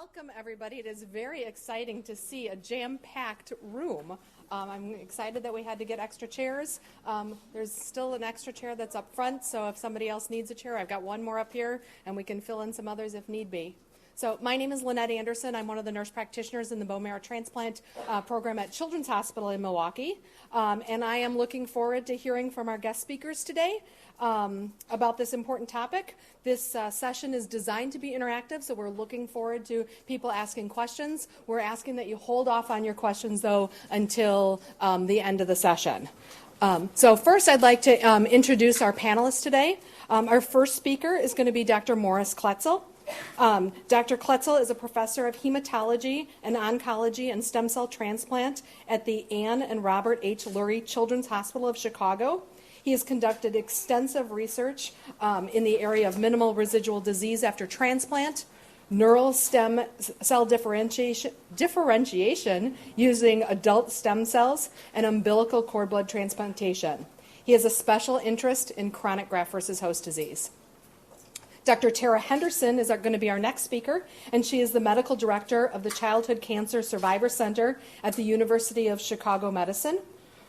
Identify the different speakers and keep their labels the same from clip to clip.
Speaker 1: Welcome, everybody. It is very exciting to see a jam-packed room. I'm excited that we had to get extra chairs. There's still an extra chair that's up front, so if somebody else needs a chair, I've got one more up here, and we can fill in some others if need be. So my name is Lynette Anderson. I'm one of the nurse practitioners in the bone marrow transplant program at Children's Hospital in Milwaukee, and I am looking forward to hearing from our guest speakers today about this important topic. This session is designed to be interactive, so we're looking forward to people asking questions. We're asking that you hold off on your questions, though, until the end of the session. So first, I'd like to introduce our panelists today. Our first speaker is going to be Dr. Morris Kletzel. Dr. Kletzel is a professor of hematology and oncology and stem cell transplant at the Ann and Robert H. Lurie Children's Hospital of Chicago. He has conducted extensive research in the area of minimal residual disease after transplant, neural stem cell differentiation using adult stem cells, and umbilical cord blood transplantation. He has a special interest in chronic graft versus host disease. Dr. Tara Henderson is going to be our next speaker, and she is the medical director of the Childhood Cancer Survivor Center at the University of Chicago Medicine.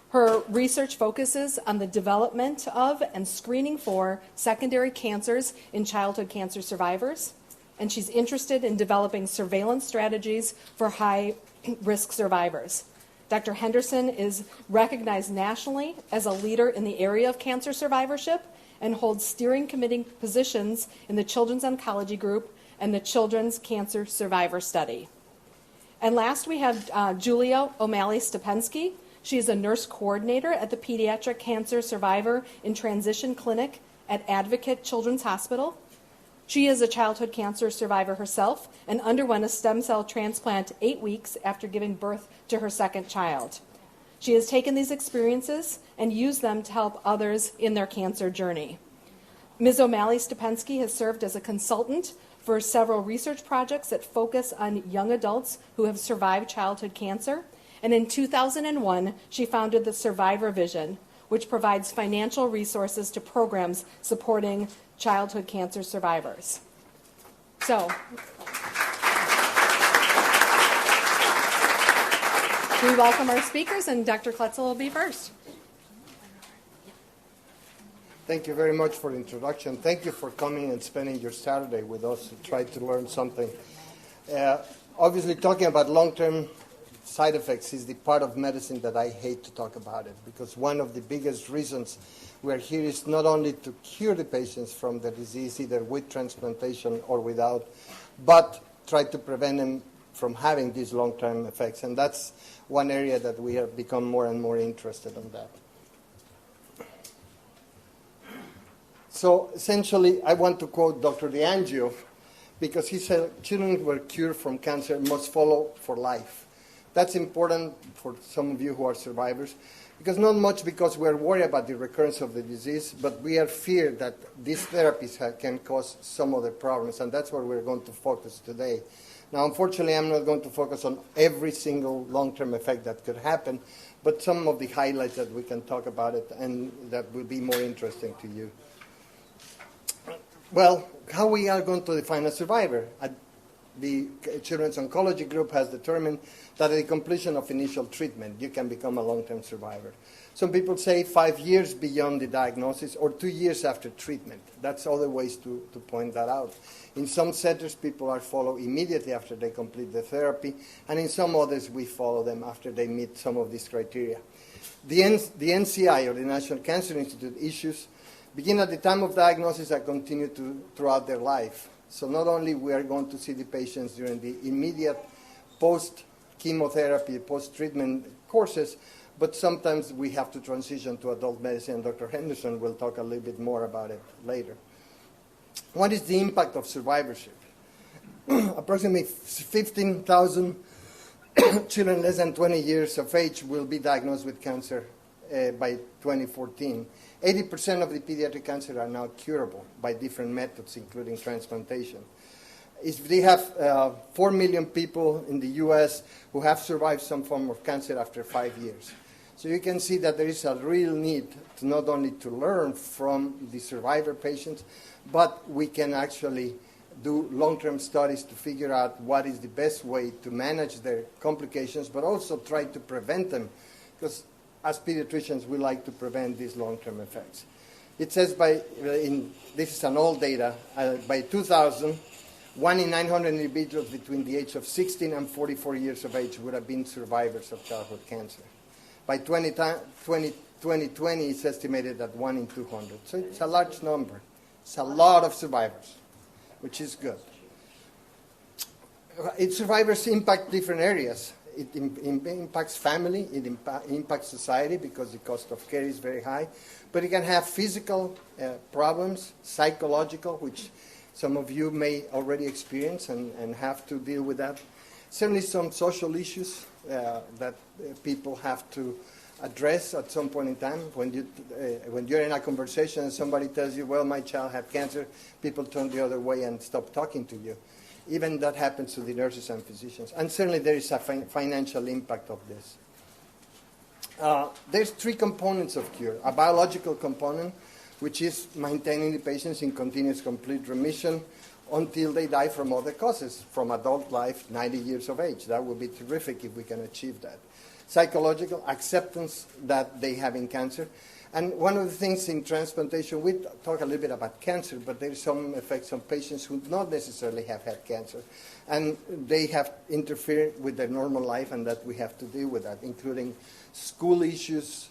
Speaker 1: Her research focuses on the development of and screening for secondary cancers in childhood cancer survivors, and she's interested in developing surveillance strategies for high-risk survivors. Dr. Henderson is recognized nationally as a leader in the area of cancer survivorship and holds steering committee positions in the Children's Oncology Group and the Children's Cancer Survivor Study. And last, we have Julia O'Malley-Stepensky. She is a nurse coordinator at the Pediatric Cancer Survivor in Transition Clinic at Advocate Children's Hospital. She is a childhood cancer survivor herself and underwent a stem cell transplant 8 weeks after giving birth to her second child. She has taken these experiences and used them to help others in their cancer journey. Ms. O'Malley-Stepensky has served as a consultant for several research projects that focus on young adults who have survived childhood cancer. And in 2001, she founded the Survivor Vision, which provides financial resources to programs supporting childhood cancer survivors. So, we welcome our speakers, and Dr. Kletzel will be first.
Speaker 2: Thank you very much for the introduction. Thank you for coming and spending your Saturday with us to try to learn something. Obviously, talking about long-term side effects is the part of medicine that I hate to talk about it, because one of the biggest reasons we're here is not only to cure the patients from the disease, either with transplantation or without, but try to prevent them from having these long-term effects. And that's one area that we have become more and more interested in that. So essentially, I want to quote Dr. DeAngio, because he said children who are cured from cancer must follow for life. That's important for some of you who are survivors, because not much because we're worried about the recurrence of the disease, but we are feared that these therapies can cause some other problems, and that's where we're going to focus today. Now, unfortunately, I'm not going to focus on every single long-term effect that could happen, but some of the highlights that we can talk about it and that will be more interesting to you. Well, how we are going to define a survivor? The Children's Oncology Group has determined that at the completion of initial treatment, you can become a long-term survivor. Some people say 5 years beyond the diagnosis or 2 years after treatment. That's other ways to point that out. In some centers, people are followed immediately after they complete the therapy, and in some others, we follow them after they meet some of these criteria. The NCI, or the National Cancer Institute, issues begin at the time of diagnosis and continue throughout their life. So not only we are going to see the patients during the immediate post-chemotherapy, post-treatment courses, but sometimes we have to transition to adult medicine, and Dr. Henderson will talk a little bit more about it later. What is the impact of survivorship? Approximately 15,000 children less than 20 years of age will be diagnosed with cancer by 2014. 80% of the pediatric cancer are now curable by different methods, including transplantation. They have 4 million people in the U.S. who have survived some form of cancer after 5 years. So you can see that there is a real need to not only to learn from the survivor patients, but we can actually do long-term studies to figure out what is the best way to manage their complications, but also try to prevent them, because as pediatricians, we like to prevent these long-term effects. It says this is an old data, by 2000, 1 in 900 individuals between the age of 16 and 44 years of age would have been survivors of childhood cancer. By 2020, it's estimated at 1 in 200. So it's a large number. It's a lot of survivors, which is good. Survivors impact different areas. It impacts family, it impacts society because the cost of care is very high. But it can have physical problems, psychological, which some of you may already experience and have to deal with that. Certainly some social issues that people have to address at some point in time. When you're in a conversation and somebody tells you, well, my child had cancer, people turn the other way and stop talking to you. Even that happens to the nurses and physicians. And certainly there is a financial impact of this. There's 3 components of cure. A biological component, which is maintaining the patients in continuous complete remission until they die from other causes, from adult life, 90 years of age. That would be terrific if we can achieve that. Psychological acceptance that they have in cancer. And one of the things in transplantation, we talk a little bit about cancer, but there's some effects on patients who not necessarily have had cancer. And they have interfered with their normal life, and that we have to deal with that, including school issues,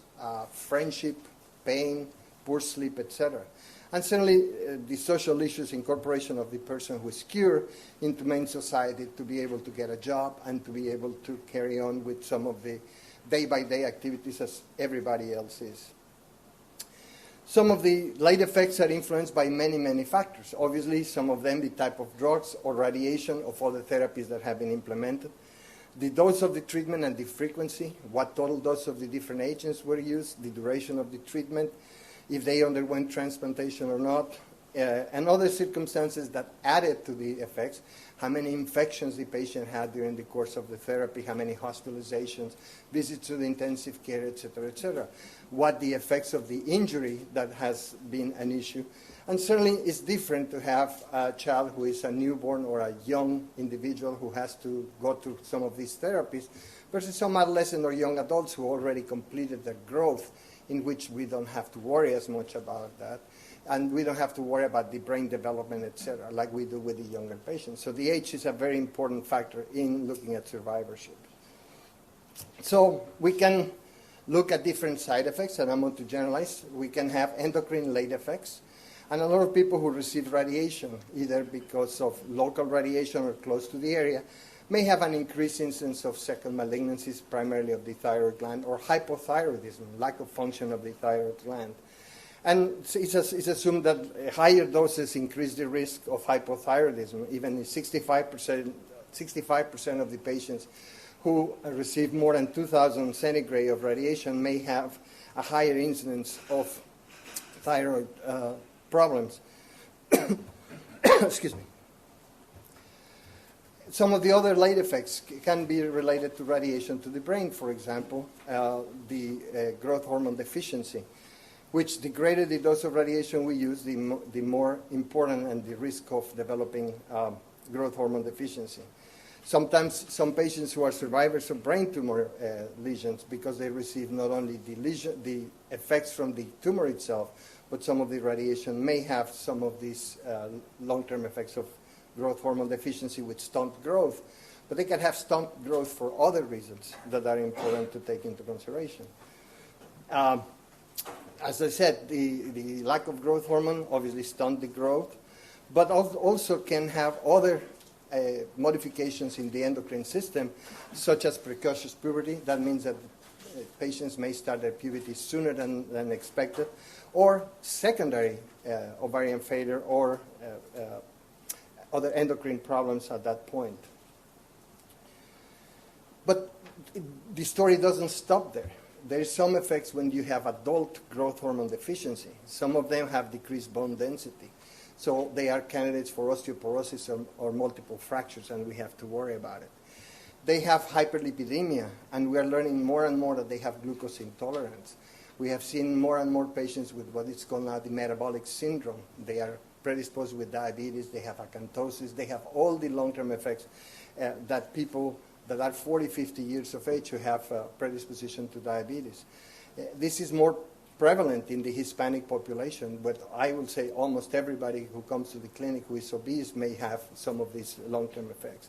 Speaker 2: friendship, pain, poor sleep, etc. And certainly the social issues, incorporation of the person who is cured into main society to be able to get a job and to be able to carry on with some of the day-by-day activities as everybody else is. Some of the late effects are influenced by many, many factors. Obviously, some of them the type of drugs or radiation of other therapies that have been implemented, the dose of the treatment and the frequency, what total dose of the different agents were used, the duration of the treatment, if they underwent transplantation or not, and other circumstances that added to the effects, how many infections the patient had during the course of the therapy, how many hospitalizations, visits to the intensive care, etc., what the effects of the injury that has been an issue. And certainly it's different to have a child who is a newborn or a young individual who has to go through some of these therapies versus some adolescent or young adults who already completed their growth, in which we don't have to worry as much about that. And we don't have to worry about the brain development, etc., like we do with the younger patients. So the age is a very important factor in looking at survivorship. So we can look at different side effects, and I'm going to generalize. We can have endocrine late effects. And a lot of people who receive radiation, either because of local radiation or close to the area, may have an increased incidence of second malignancies, primarily of the thyroid gland, or hypothyroidism, lack of function of the thyroid gland. And it's assumed that higher doses increase the risk of hypothyroidism. Even 65% of the patients who receive more than 2,000 centigrade of radiation may have a higher incidence of thyroid problems. Excuse me. Some of the other late effects can be related to radiation to the brain, for example, the growth hormone deficiency, which the greater the dose of radiation we use, the more important and the risk of developing growth hormone deficiency. Sometimes some patients who are survivors of brain tumor lesions, because they receive not only the effects from the tumor itself, but some of the radiation may have some of these long-term effects of growth hormone deficiency with stunt growth. But they can have stunt growth for other reasons that are important to take into consideration. As I said, the lack of growth hormone obviously stunt the growth, but also can have other modifications in the endocrine system, such as precocious puberty. That means that patients may start their puberty sooner than expected, or secondary ovarian failure or other endocrine problems at that point. But the story doesn't stop there. There is some effects when you have adult growth hormone deficiency. Some of them have decreased bone density. So they are candidates for osteoporosis or multiple fractures, and we have to worry about it. They have hyperlipidemia, and we are learning more and more that they have glucose intolerance. We have seen more and more patients with what is called now the metabolic syndrome. They are predisposed with diabetes, they have acanthosis, they have all the long-term effects that people that are 40, 50 years of age who have predisposition to diabetes. This is more prevalent in the Hispanic population, but I will say almost everybody who comes to the clinic who is obese may have some of these long-term effects.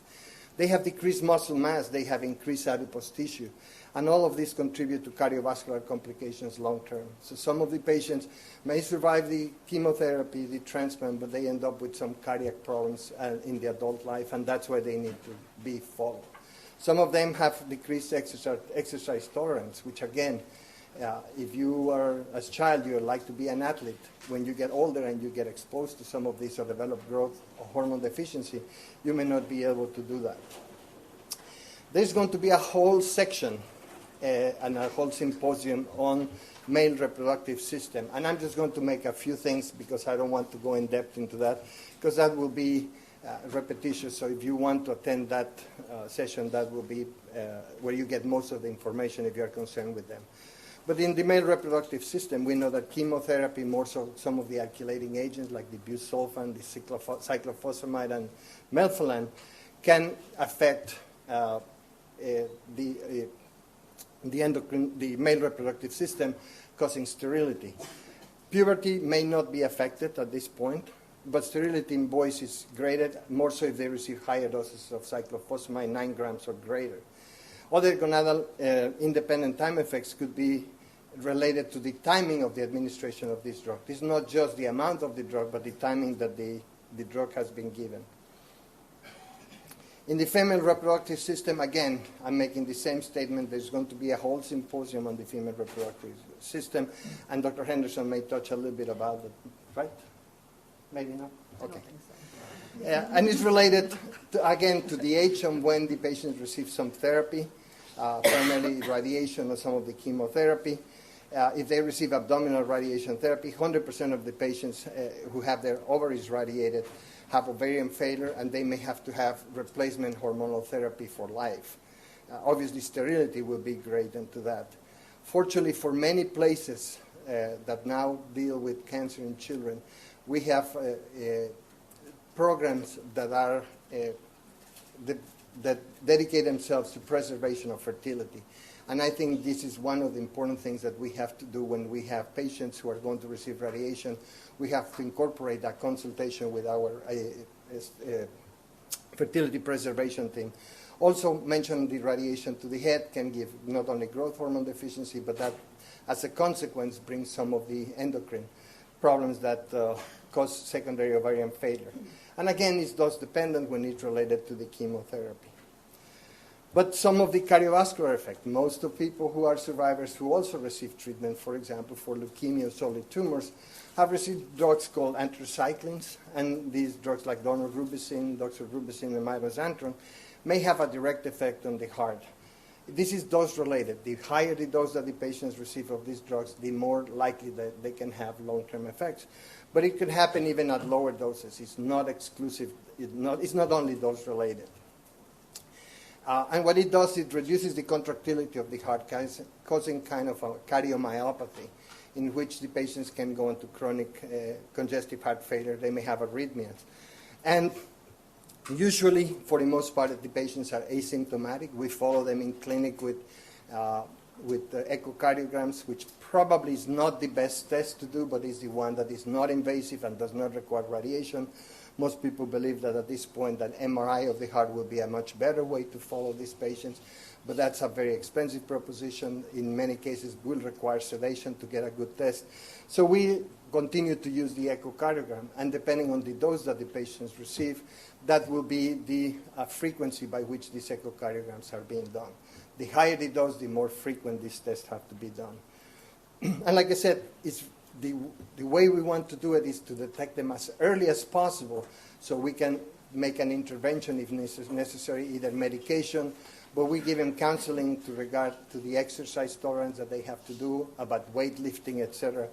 Speaker 2: They have decreased muscle mass, they have increased adipose tissue, and all of these contribute to cardiovascular complications long-term. So some of the patients may survive the chemotherapy, the transplant, but they end up with some cardiac problems in the adult life, and that's why they need to be followed. Some of them have decreased exercise tolerance, which again, if you are, as a child, you like to be an athlete. When you get older and you get exposed to some of these or develop growth or hormone deficiency, you may not be able to do that. There's going to be a whole section and a whole symposium on male reproductive system. And I'm just going to make a few things because I don't want to go in depth into that, because that will be repetitious. So if you want to attend that session, that will be where you get most of the information if you're concerned with them. But in the male reproductive system, we know that chemotherapy, more so some of the alkylating agents like the busulfan, the cyclophosphamide, and melphalan, can affect the endocrine, the male reproductive system, causing sterility. Puberty may not be affected at this point, but sterility in boys is graded, more so if they receive higher doses of cyclophosphamide, 9 grams or greater. Other gonadal independent time effects could be related to the timing of the administration of this drug. It's not just the amount of the drug, but the timing that the drug has been given. In the female reproductive system, again, I'm making the same statement. There's going to be a whole symposium on the female reproductive system, and Dr. Henderson may touch a little bit about it, right? Maybe not? Okay. And it's related, again, to the age and when the patient receives some therapy, primarily radiation or some of the chemotherapy. If they receive abdominal radiation therapy, 100% of the patients who have their ovaries radiated have ovarian failure, and they may have to have replacement hormonal therapy for life. Obviously, sterility will be great into that. Fortunately, for many places that now deal with cancer in children, we have programs that are that dedicate themselves to preservation of fertility. And I think this is one of the important things that we have to do when we have patients who are going to receive radiation. We have to incorporate that consultation with our fertility preservation team. Also mention the radiation to the head can give not only growth hormone deficiency, but that as a consequence brings some of the endocrine problems that cause secondary ovarian failure. And again, it's dose dependent when it's related to the chemotherapy. But some of the cardiovascular effect, most of people who are survivors who also receive treatment, for example, for leukemia or solid tumors, have received drugs called anthracyclines, and these drugs like doxorubicin, and mitoxantrone may have a direct effect on the heart. This is dose-related. The higher the dose that the patients receive of these drugs, the more likely that they can have long-term effects. But it could happen even at lower doses. It's not exclusive. It's not only dose-related. And what it does, it reduces the contractility of the heart, causing kind of a cardiomyopathy, in which the patients can go into chronic congestive heart failure. They may have arrhythmias. And usually, for the most part, the patients are asymptomatic. We follow them in clinic with echocardiograms, which probably is not the best test to do, but is the one that is not invasive and does not require radiation. Most people believe that at this point an MRI of the heart will be a much better way to follow these patients, but that's a very expensive proposition. In many cases, will require sedation to get a good test. So we continue to use the echocardiogram, and depending on the dose that the patients receive, that will be the frequency by which these echocardiograms are being done. The higher the dose, the more frequent these tests have to be done. And like I said, it's the way we want to do it is to detect them as early as possible so we can make an intervention if necessary, either medication, but we give them counseling to regard to the exercise tolerance that they have to do, about weightlifting, etc.,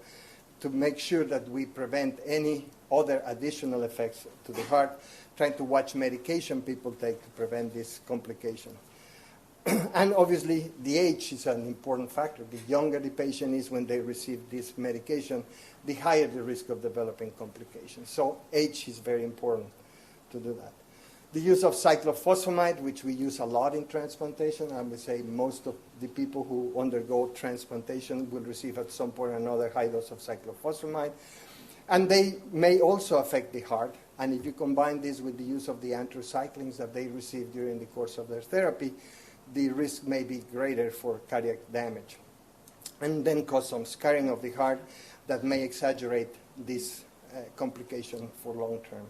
Speaker 2: to make sure that we prevent any other additional effects to the heart, trying to watch medication people take to prevent this complication. And obviously, the age is an important factor. The younger the patient is when they receive this medication, the higher the risk of developing complications. So age is very important to do that. The use of cyclophosphamide, which we use a lot in transplantation. I would say most of the people who undergo transplantation will receive at some point or another high dose of cyclophosphamide. And they may also affect the heart. And if you combine this with the use of the anthracyclines that they receive during the course of their therapy, the risk may be greater for cardiac damage. And then cause some scarring of the heart that may exaggerate this complication for long term.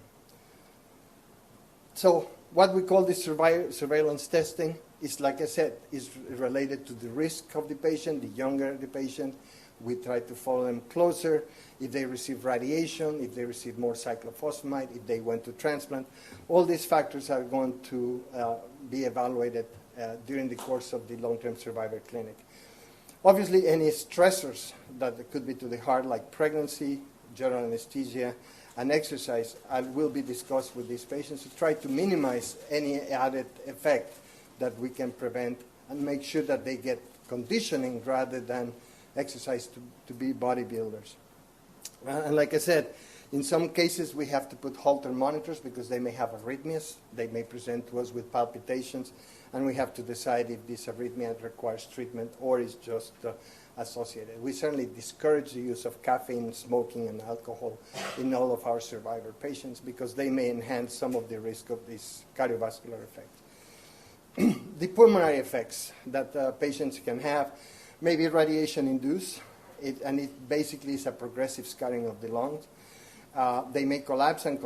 Speaker 2: So what we call this surveillance testing is, like I said, is related to the risk of the patient. The younger the patient, we try to follow them closer. If they receive radiation, if they receive more cyclophosphamide, if they went to transplant, all these factors are going to be evaluated during the course of the long-term survivor clinic. Obviously, any stressors that could be to the heart, like pregnancy, general anesthesia, and exercise, will be discussed with these patients to try to minimize any added effect that we can prevent and make sure that they get conditioning rather than exercise to be bodybuilders. And like I said, in some cases we have to put Holter monitors because they may have arrhythmias. They may present to us with palpitations, and we have to decide if this arrhythmia requires treatment or is just associated. We certainly discourage the use of caffeine, smoking, and alcohol in all of our survivor patients because they may enhance some of the risk of these cardiovascular effects. The pulmonary effects that patients can have may be radiation-induced, and it basically is a progressive scarring of the lungs. They may collapse and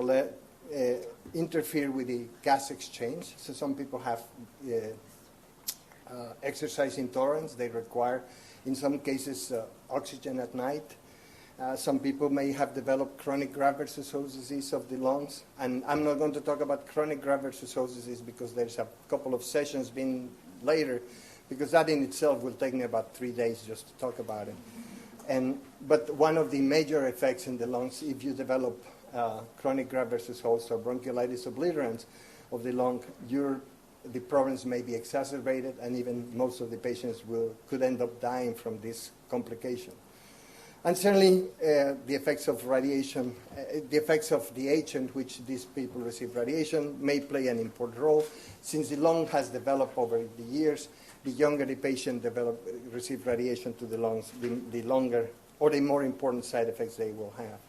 Speaker 2: interfere with the gas exchange. So some people have exercise intolerance. They require, in some cases, oxygen at night. Some people may have developed chronic graft-versus-host disease of the lungs. And I'm not going to talk about chronic graft-versus-host disease because there's a couple of sessions being later, because that in itself will take me about 3 days just to talk about it. But one of the major effects in the lungs, if you develop chronic graft-versus-host or bronchiolitis obliterans of the lung, the problems may be exacerbated, and even most of the patients could end up dying from this complication. And certainly the effects of radiation, the effects of the age in which these people receive radiation may play an important role. Since the lung has developed over the years, the younger the patient receive radiation to the lungs, the longer or the more important side effects they will have.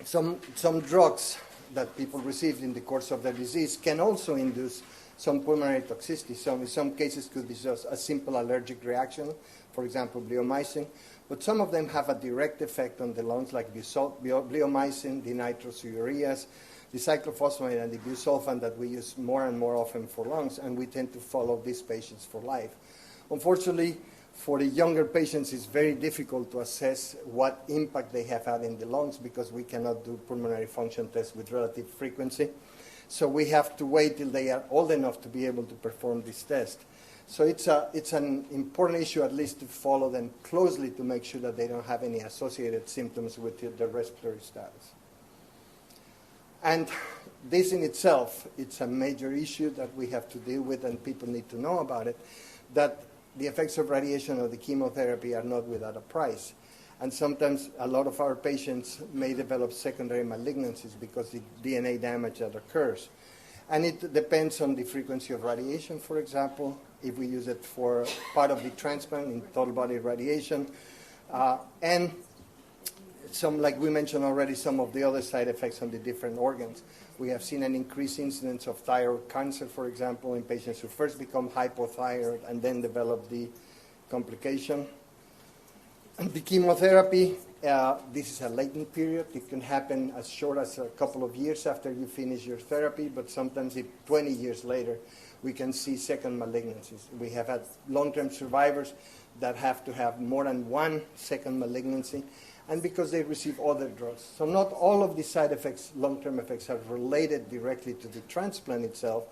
Speaker 2: Some drugs that people receive in the course of their disease can also induce some pulmonary toxicity. In some cases could be just a simple allergic reaction, for example, bleomycin. But some of them have a direct effect on the lungs, like bleomycin, the nitrosoureas, the cyclophosphamide, and the busulfan that we use more and more often for lungs, and we tend to follow these patients for life. Unfortunately, for the younger patients, it's very difficult to assess what impact they have had in the lungs because we cannot do pulmonary function tests with relative frequency. So we have to wait till they are old enough to be able to perform this test. So it's an important issue, at least to follow them closely to make sure that they don't have any associated symptoms with their respiratory status. And this in itself, it's a major issue that we have to deal with, and people need to know about it, that the effects of radiation or the chemotherapy are not without a price. And sometimes a lot of our patients may develop secondary malignancies because of the DNA damage that occurs. And it depends on the frequency of radiation, for example, if we use it for part of the transplant in total body radiation. And some, like we mentioned already, some of the other side effects on the different organs. We have seen an increased incidence of thyroid cancer, for example, in patients who first become hypothyroid and then develop the complication. The chemotherapy, this is a latent period. It can happen as short as a couple of years after you finish your therapy, but sometimes 20 years later, we can see second malignancies. We have had long-term survivors that have to have more than one second malignancy, and because they receive other drugs. So not all of the side effects, long-term effects, are related directly to the transplant itself,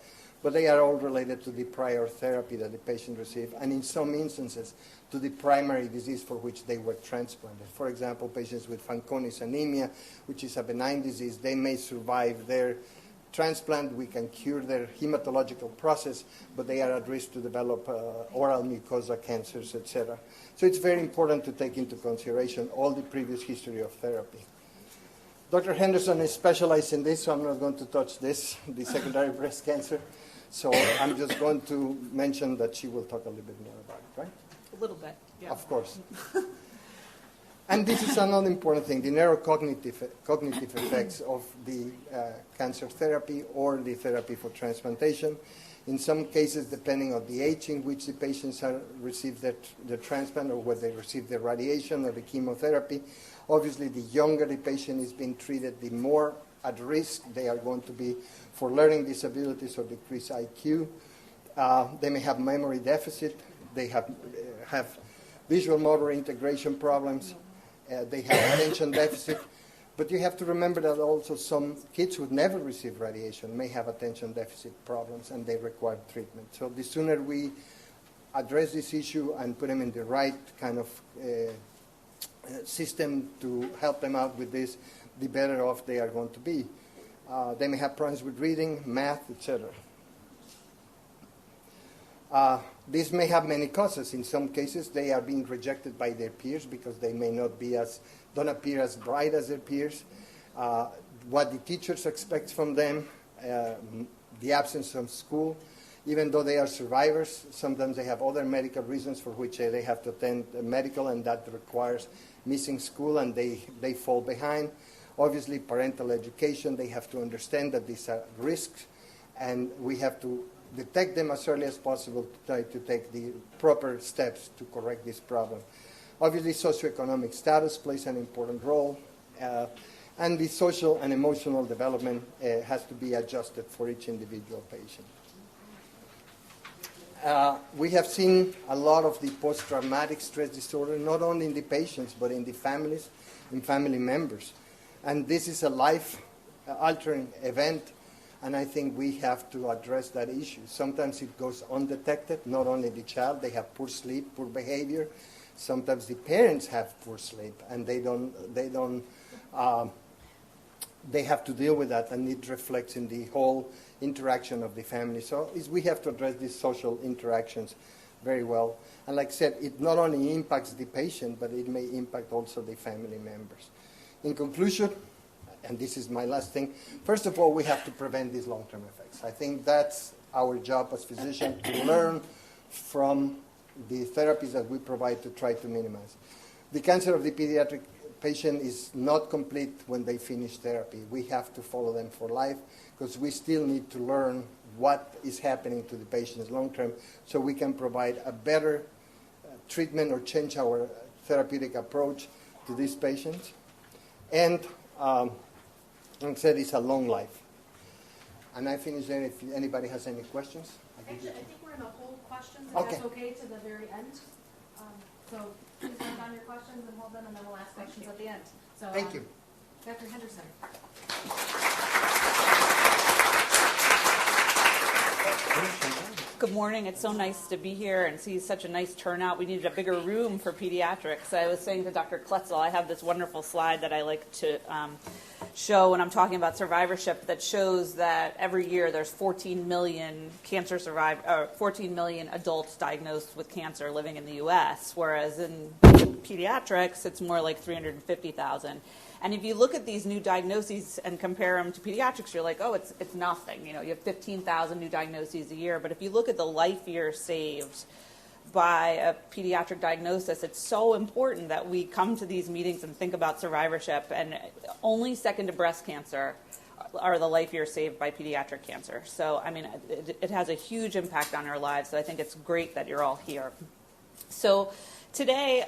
Speaker 2: but they are all related to the prior therapy that the patient received, and in some instances, to the primary disease for which they were transplanted. For example, patients with Fanconi's anemia, which is a benign disease, they may survive their transplant, we can cure their hematological process, but they are at risk to develop oral mucosa cancers, etc. So it's very important to take into consideration all the previous history of therapy. Dr. Henderson is specialized in this, so I'm not going to touch this, the secondary breast cancer. So I'm just going to mention that she will talk a little bit more about it, right?
Speaker 1: A little bit, yeah.
Speaker 2: Of course. And this is another important thing, the neurocognitive effects of the cancer therapy or the therapy for transplantation. In some cases, depending on the age in which the patients receive the transplant or whether they receive the radiation or the chemotherapy, obviously the younger the patient is being treated, the more at risk they are going to be for learning disabilities or decreased IQ. They may have memory deficit. They have visual motor integration problems. They have attention deficit. But you have to remember that also some kids who never receive radiation may have attention deficit problems and they require treatment. So the sooner we address this issue and put them in the right kind of system to help them out with this, the better off they are going to be. They may have problems with reading, math, etc. This may have many causes. In some cases, they are being rejected by their peers because they may not be don't appear as bright as their peers. What the teachers expect from them, the absence from school. Even though they are survivors, sometimes they have other medical reasons for which they have to attend medical, and that requires missing school, and they fall behind. Obviously, parental education, they have to understand that these are risks, and we have to detect them as early as possible to try to take the proper steps to correct this problem. Obviously, socioeconomic status plays an important role, and the social and emotional development has to be adjusted for each individual patient. We have seen a lot of the post-traumatic stress disorder, not only in the patients, but in the families and family members. And this is a life-altering event, and I think we have to address that issue. Sometimes it goes undetected, not only the child, they have poor sleep, poor behavior. Sometimes the parents have poor sleep, and they have to deal with that, and it reflects in the whole interaction of the family. So we have to address these social interactions very well. And like I said, it not only impacts the patient, but it may impact also the family members. In conclusion, and this is my last thing, first of all, we have to prevent these long-term effects. I think that's our job as physicians, to learn from the therapies that we provide to try to minimize. The cancer of the pediatric patient is not complete when they finish therapy. We have to follow them for life because we still need to learn what is happening to the patients long-term so we can provide a better treatment or change our therapeutic approach to these patients. And like I said, it's a long life. And I finish there if anybody has any questions.
Speaker 1: Actually, I think we're going to hold questions, if
Speaker 2: Okay.
Speaker 1: that's okay, to the very end. So please write down your questions and hold them, and then we'll ask questions at the end. So,
Speaker 2: Thank you.
Speaker 1: Dr. Henderson.
Speaker 3: Good morning. It's so nice to be here and see such a nice turnout. We needed a bigger room for pediatrics. I was saying to Dr. Kletzel, I have this wonderful slide that I like to show when I'm talking about survivorship that shows that every year there's 14 million 14 million adults diagnosed with cancer living in the U.S., whereas in pediatrics it's more like 350,000. And if you look at these new diagnoses and compare them to pediatrics, you're like, oh, it's nothing. You know, you have 15,000 new diagnoses a year. But if you look at the life years saved by a pediatric diagnosis, it's so important that we come to these meetings and think about survivorship. And only second to breast cancer are the life years saved by pediatric cancer. So, I mean, it has a huge impact on our lives. So I think it's great that you're all here. So today,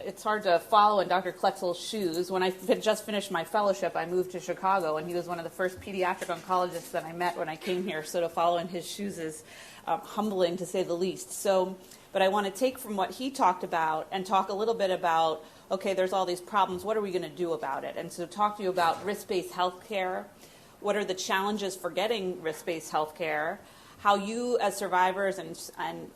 Speaker 3: it's hard to follow in Dr. Kletzel's shoes. When I just finished my fellowship, I moved to Chicago, and he was one of the first pediatric oncologists that I met when I came here. So to follow in his shoes is humbling, to say the least. So, but I want to take from what he talked about and talk a little bit about, okay, there's all these problems. What are we going to do about it? And so talk to you about risk-based health care. What are the challenges for getting risk-based health care? How you, as survivors and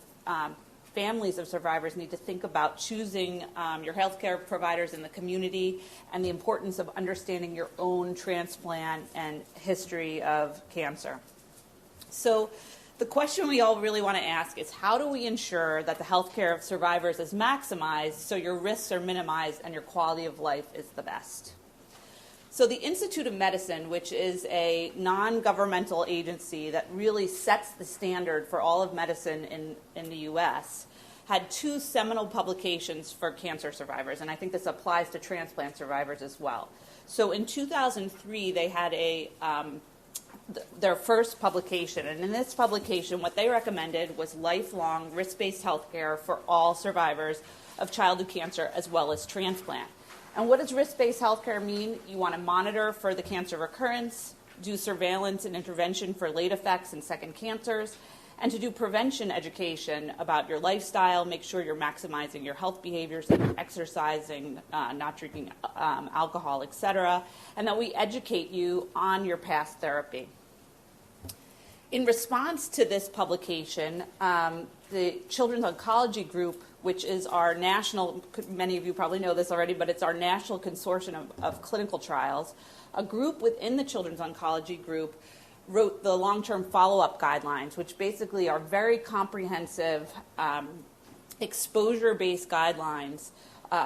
Speaker 3: families of survivors need to think about choosing your healthcare providers in the community, and the importance of understanding your own transplant and history of cancer. So the question we all really want to ask is, how do we ensure that the healthcare of survivors is maximized so your risks are minimized and your quality of life is the best? So the Institute of Medicine, which is a non-governmental agency that really sets the standard for all of medicine in the U.S., had 2 seminal publications for cancer survivors, and I think this applies to transplant survivors as well. So in 2003, they had their first publication, and in this publication, what they recommended was lifelong risk-based health care for all survivors of childhood cancer as well as transplant. And what does risk-based healthcare mean? You want to monitor for the cancer recurrence, do surveillance and intervention for late effects and second cancers, and to do prevention education about your lifestyle, make sure you're maximizing your health behaviors, like exercising, not drinking alcohol, etc., and that we educate you on your past therapy. In response to this publication, the Children's Oncology Group, which is our national, many of you probably know this already, but it's our national consortium of clinical trials, a group within the Children's Oncology Group wrote the long-term follow-up guidelines, which basically are very comprehensive exposure-based guidelines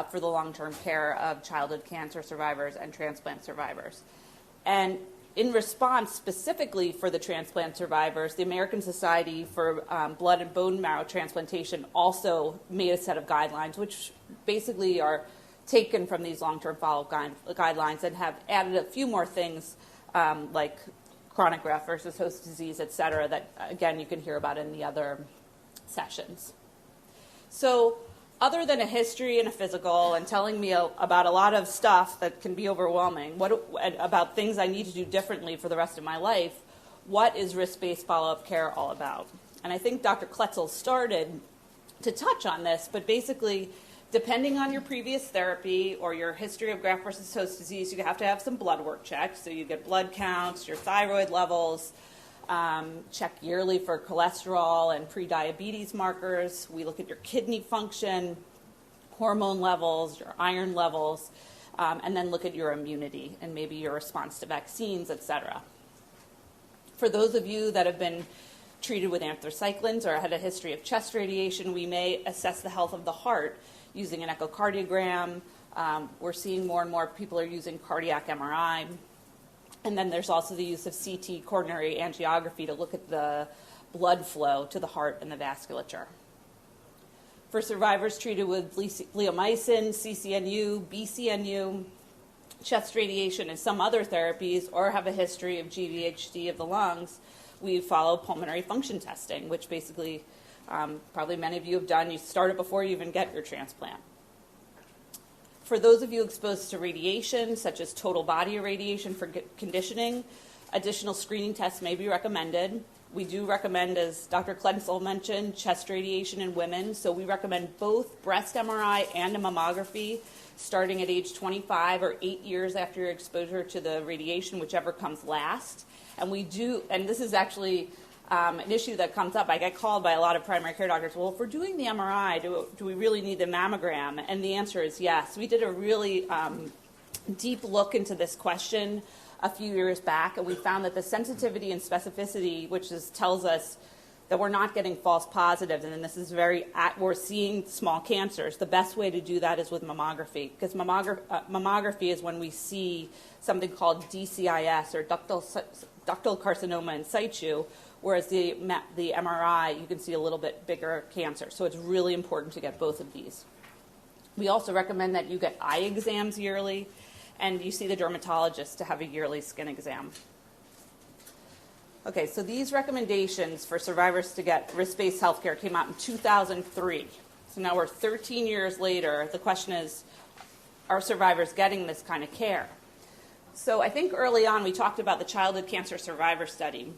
Speaker 3: for the long-term care of childhood cancer survivors and transplant survivors. And in response, specifically for the transplant survivors, the American Society for Blood and Bone Marrow Transplantation also made a set of guidelines, which basically are taken from these long-term follow-up guidelines and have added a few more things like chronic graft versus host disease, et cetera, that, again, you can hear about in the other sessions. So other than a history and a physical and telling me about a lot of stuff that can be overwhelming, about things I need to do differently for the rest of my life, what is risk-based follow-up care all about? And I think Dr. Kletzel started to touch on this, but basically, depending on your previous therapy or your history of graft versus host disease, you have to have some blood work checked. So you get blood counts, your thyroid levels, check yearly for cholesterol and pre-diabetes markers. We look at your kidney function, hormone levels, your iron levels, and then look at your immunity and maybe your response to vaccines, et cetera. For those of you that have been treated with anthracyclines or had a history of chest radiation, we may assess the health of the heart using an echocardiogram. We're seeing more and more people are using cardiac MRI. And then there's also the use of CT, coronary angiography, to look at the blood flow to the heart and the vasculature. For survivors treated with Bleomycin, CCNU, BCNU, chest radiation, and some other therapies, or have a history of GVHD of the lungs, we follow pulmonary function testing, which basically probably many of you have done. You start it before you even get your transplant. For those of you exposed to radiation, such as total body irradiation for conditioning, additional screening tests may be recommended. We do recommend, as Dr. Kletzel mentioned, chest radiation in women. So we recommend both breast MRI and a mammography starting at age 25 or 8 years after your exposure to the radiation, whichever comes last. And we do, and this is actually an issue that comes up. I get called by a lot of primary care doctors, well, if we're doing the MRI, do we really need the mammogram? And the answer is yes. We did a really deep look into this question a few years back, and we found that the sensitivity and specificity, which tells us that we're not getting false positives, and then this is we're seeing small cancers. The best way to do that is with mammography, because mammography is when we see something called DCIS, or ductal carcinoma in situ, whereas the MRI, you can see a little bit bigger cancer. So it's really important to get both of these. We also recommend that you get eye exams yearly, and you see the dermatologist to have a yearly skin exam. Okay, so these recommendations for survivors to get risk-based healthcare came out in 2003. So now we're 13 years later. The question is, are survivors getting this kind of care? So I think early on we talked about the Childhood Cancer Survivor Study.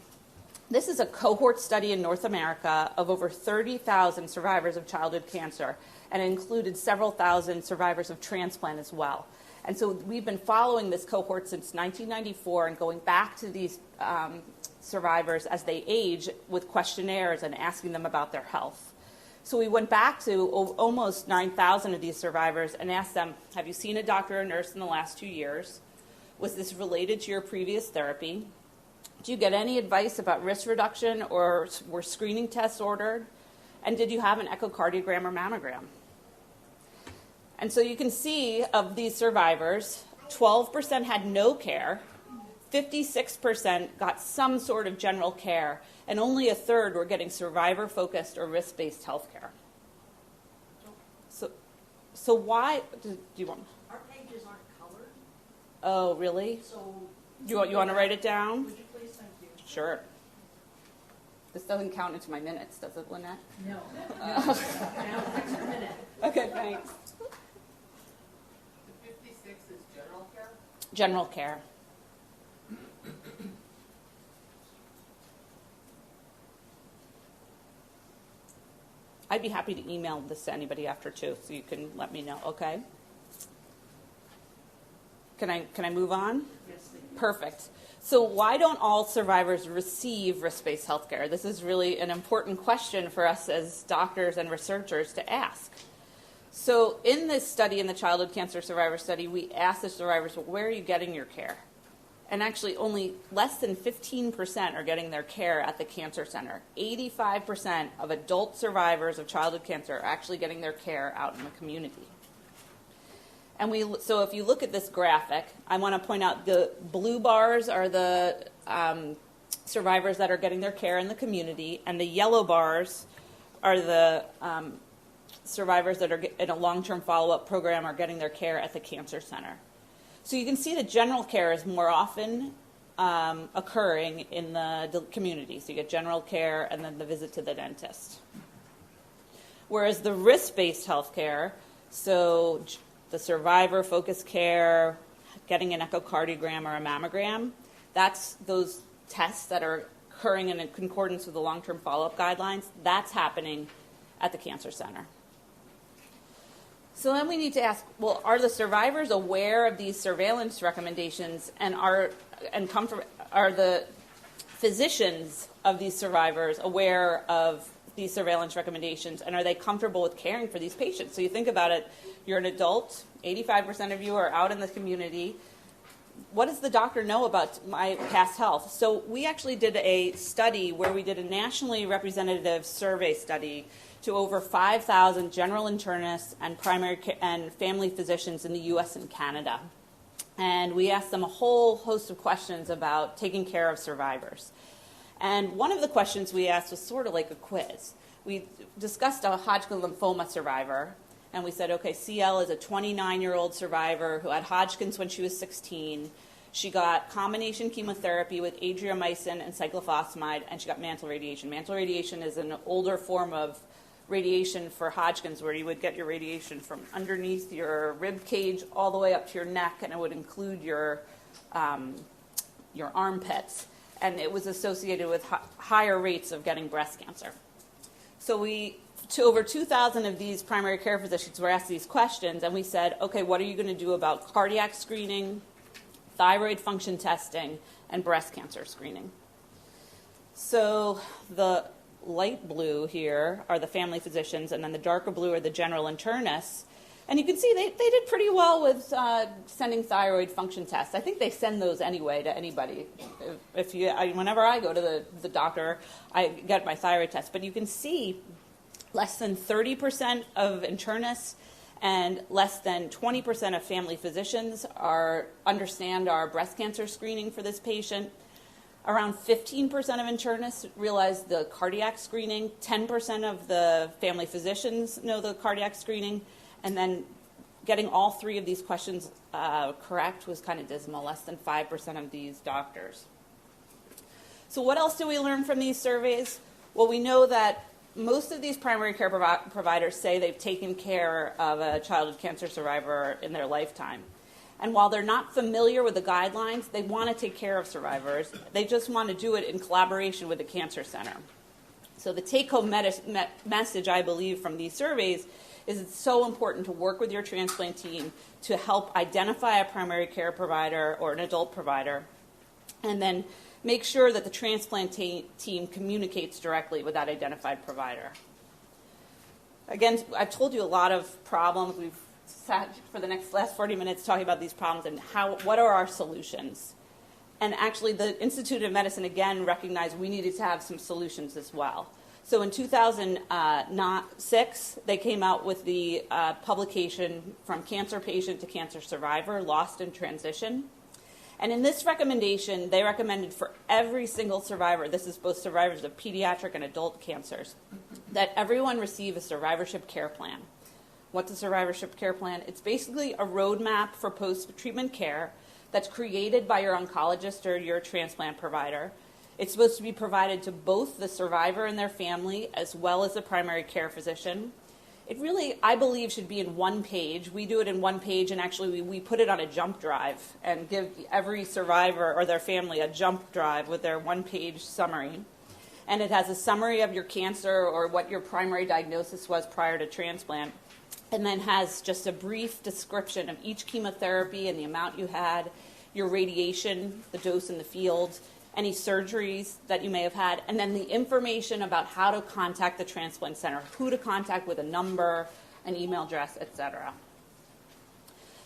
Speaker 3: This is a cohort study in North America of over 30,000 survivors of childhood cancer, and it included several thousand survivors of transplant as well. And so we've been following this cohort since 1994 and going back to these survivors as they age with questionnaires and asking them about their health. So we went back to almost 9,000 of these survivors and asked them, have you seen a doctor or nurse in the last 2 years? Was this related to your previous therapy? Do you get any advice about risk reduction, or were screening tests ordered? And did you have an echocardiogram or mammogram? And so you can see of these survivors, 12% had no care, 56% got some sort of general care, and only a third were getting survivor-focused or risk-based health care. So why do you want?
Speaker 4: Our pages aren't colored.
Speaker 3: Oh, really?
Speaker 4: So
Speaker 3: You want to write it down?
Speaker 4: would you please? Thank you.
Speaker 3: Sure. This doesn't count into my minutes, does it, Lynette?
Speaker 4: No. Now, extra minute.
Speaker 3: Okay, thanks.
Speaker 5: The 56 is general care?
Speaker 3: General care. I'd be happy to email this to anybody after too, so you can let me know, okay? Can I move on?
Speaker 4: Yes, thank you.
Speaker 3: Perfect. So why don't all survivors receive risk-based health care? This is really an important question for us as doctors and researchers to ask. So in this study, in the childhood cancer survivor study, we asked the survivors, well, where are you getting your care? And actually only less than 15% are getting their care at the cancer center. 85% of adult survivors of childhood cancer are actually getting their care out in the community. And so if you look at this graphic, I want to point out the blue bars are the survivors that are getting their care in the community, and the yellow bars are the survivors that are in a long-term follow-up program are getting their care at the cancer center. So you can see that general care is more often occurring in the community. So you get general care and then the visit to the dentist. Whereas the risk-based health care, so the survivor-focused care, getting an echocardiogram or a mammogram, that's those tests that are occurring in concordance with the long-term follow-up guidelines, that's happening at the cancer center. So then we need to ask, well, are the survivors aware of these surveillance recommendations, and are the physicians of these survivors aware of these surveillance recommendations, and are they comfortable with caring for these patients? So you think about it, you're an adult, 85% of you are out in the community. What does the doctor know about my past health? So we actually did a study where we did a nationally representative survey study to over 5,000 general internists and primary care and family physicians in the U.S. and Canada. And we asked them a whole host of questions about taking care of survivors. And one of the questions we asked was sort of like a quiz. We discussed a Hodgkin lymphoma survivor, and we said, okay, CL is a 29-year-old survivor who had Hodgkin's when she was 16. She got combination chemotherapy with adriamycin and cyclophosphamide, and she got mantle radiation. Mantle radiation is an older form of radiation for Hodgkin's, where you would get your radiation from underneath your rib cage all the way up to your neck, and it would include your armpits. And it was associated with higher rates of getting breast cancer. So to over 2,000 of these primary care physicians were asked these questions, and we said, okay, what are you going to do about cardiac screening, thyroid function testing, and breast cancer screening? So the light blue here are the family physicians, and then the darker blue are the general internists. And you can see they did pretty well with sending thyroid function tests. I think they send those anyway to anybody. Whenever I go to the doctor, I get my thyroid test. But you can see less than 30% of internists and less than 20% of family physicians understand our breast cancer screening for this patient. Around 15% of internists realize the cardiac screening. 10% of the family physicians know the cardiac screening. And then getting all three of these questions correct was kind of dismal, less than 5% of these doctors. So what else do we learn from these surveys? Well, we know that most of these primary care providers say they've taken care of a childhood cancer survivor in their lifetime. And while they're not familiar with the guidelines, they want to take care of survivors. They just want to do it in collaboration with the cancer center. So the take-home message, I believe, from these surveys is it's so important to work with your transplant team to help identify a primary care provider or an adult provider, and then make sure that the transplant team communicates directly with that identified provider. Again, I've told you a lot of problems. We've sat for the last 40 minutes talking about these problems and what are our solutions. And actually, the Institute of Medicine, again, recognized we needed to have some solutions as well. So in 2006, they came out with the publication From Cancer Patient to Cancer Survivor, Lost in Transition. And in this recommendation, they recommended for every single survivor, this is both survivors of pediatric and adult cancers, that everyone receive a survivorship care plan. What's a survivorship care plan? It's basically a roadmap for post-treatment care that's created by your oncologist or your transplant provider. It's supposed to be provided to both the survivor and their family as well as the primary care physician. It really, I believe, should be in one page. We do it in one page, and actually we put it on a jump drive and give every survivor or their family a jump drive with their one-page summary. And it has a summary of your cancer or what your primary diagnosis was prior to transplant, and then has just a brief description of each chemotherapy and the amount you had, your radiation, the dose in the field, any surgeries that you may have had, and then the information about how to contact the transplant center, who to contact with a number, an email address, etc.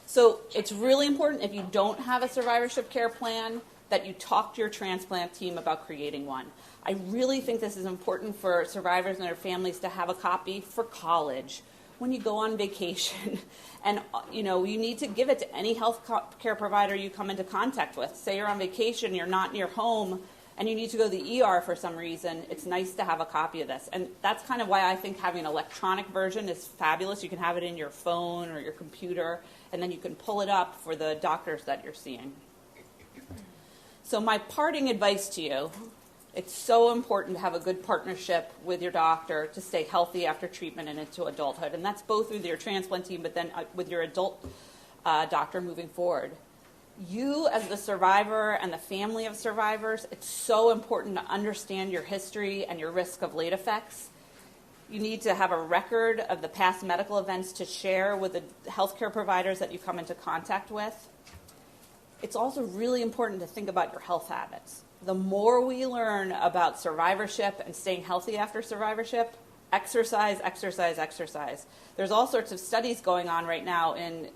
Speaker 3: So it's really important, if you don't have a survivorship care plan, that you talk to your transplant team about creating one. I really think this is important for survivors and their families to have a copy for college, when you go on vacation, and you need to give it to any health care provider you come into contact with. Say you're on vacation, you're not near home, and you need to go to the ER for some reason. It's nice to have a copy of this, and that's kind of why I think having an electronic version is fabulous. You can have it in your phone or your computer, and then you can pull it up for the doctors that you're seeing. So my parting advice to you: it's so important to have a good partnership with your doctor to stay healthy after treatment and into adulthood. And that's both with your transplant team, but then with your adult doctor moving forward. You, as the survivor and the family of survivors, it's so important to understand your history and your risk of late effects. You need to have a record of the past medical events to share with the healthcare providers that you come into contact with. It's also really important to think about your health habits. The more we learn about survivorship and staying healthy after survivorship, exercise, exercise, exercise. There's all sorts of studies going on right now in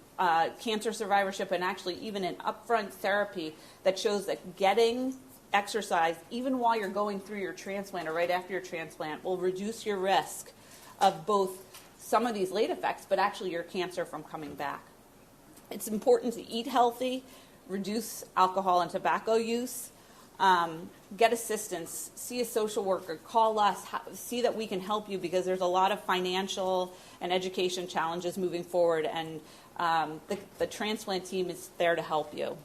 Speaker 3: cancer survivorship and actually even in upfront therapy that shows that getting exercise, even while you're going through your transplant or right after your transplant, will reduce your risk of both some of these late effects, but actually your cancer from coming back. It's important to eat healthy, reduce alcohol and tobacco use, get assistance, see a social worker, call us, see that we can help you, because there's a lot of financial and education challenges moving forward, and the transplant team is there to help you.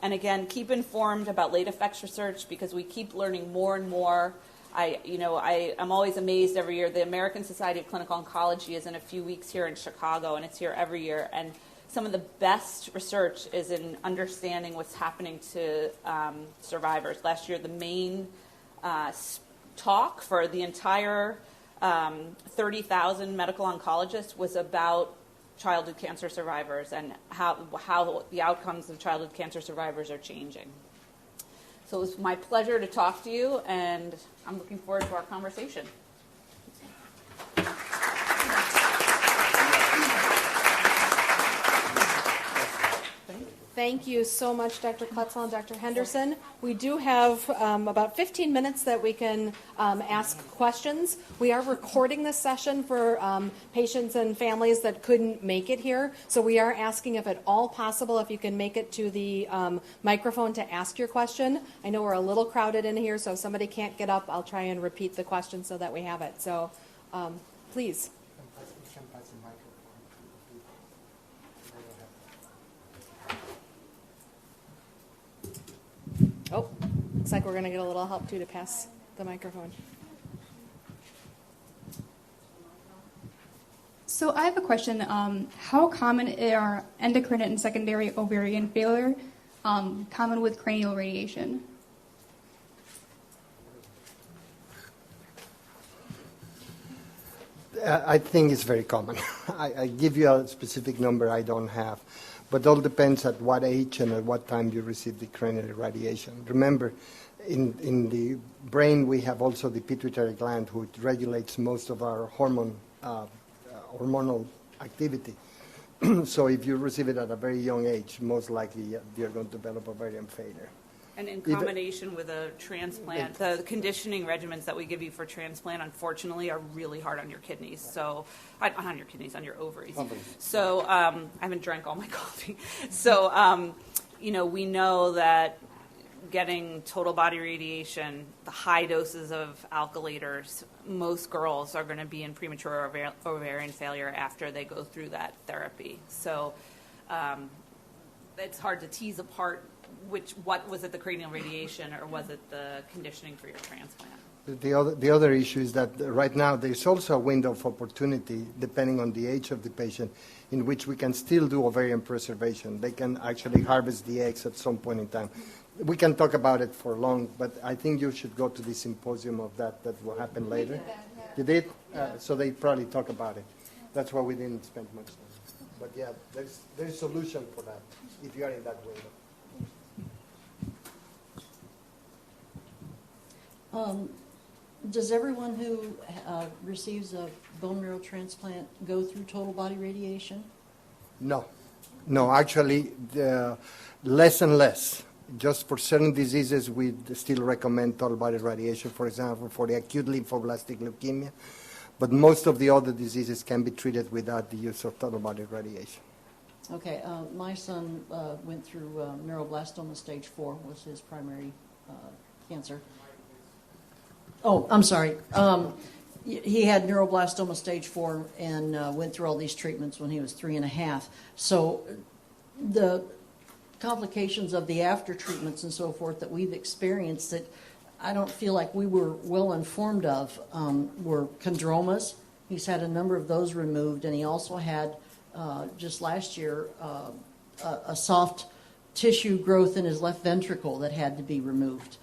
Speaker 3: And again, keep informed about late effects research, because we keep learning more and more. I'm always amazed every year. The American Society of Clinical Oncology is in a few weeks here in Chicago, and it's here every year. And some of the best research is in understanding what's happening to survivors. Last year, the main talk for the entire 30,000 medical oncologists was about childhood cancer survivors and how the outcomes of childhood cancer survivors are changing. So it was my pleasure to talk to you, and I'm looking forward to our conversation.
Speaker 1: Thank you so much, Dr. Kletzel and Dr. Henderson. We do have about 15 minutes that we can ask questions. We are recording this session for patients and families that couldn't make it here. So we are asking, if at all possible, if you can make it to the microphone to ask your question. I know we're a little crowded in here, so if somebody can't get up, I'll try and repeat the question so that we have it. So please. Oh, looks like we're going to get a little help, too, to pass the microphone.
Speaker 6: So I have a question. How common are endocrine and secondary ovarian failure common with cranial radiation?
Speaker 2: I think it's very common. I give you a specific number I don't have. But it all depends at what age and at what time you receive the cranial radiation. Remember, in the brain we have also the pituitary gland, which regulates most of our hormone hormonal activity. So if you receive it at a very young age, most likely you're going to develop ovarian failure.
Speaker 3: And in combination with a transplant, the conditioning regimens that we give you for transplant, unfortunately, are really hard on your kidneys. So, not on your kidneys, on your ovaries. So, I haven't drank all my coffee. So, we know that getting total body radiation, the high doses of alkylators, most girls are going to be in premature ovarian failure after they go through that therapy. So, it's hard to tease apart what was it, the cranial radiation, or was it the conditioning for your transplant?
Speaker 2: The other issue is that right now there's also a window of opportunity, depending on the age of the patient, in which we can still do ovarian preservation. They can actually harvest the eggs at some point in time. We can talk about it for long, but I think you should go to the symposium of that will happen later. You did? So they probably talk about it. That's why we didn't spend much time. But yeah, there's a solution for that if you are in that window.
Speaker 7: Does everyone who receives a bone marrow transplant go through total body radiation?
Speaker 2: No, actually, less and less. Just for certain diseases, we still recommend total body radiation, for example, for the acute lymphoblastic leukemia. But most of the other diseases can be treated without the use of total body radiation.
Speaker 7: Okay, my son went through neuroblastoma stage 4 was his primary cancer. Oh, I'm sorry. He had neuroblastoma stage 4 and went through all these treatments when he was 3.5. So the complications of the after treatments and so forth that we've experienced that I don't feel like we were well informed of were chondromas. He's had a number of those removed, and he also had just last year a soft tissue growth in his left ventricle that had to be removed.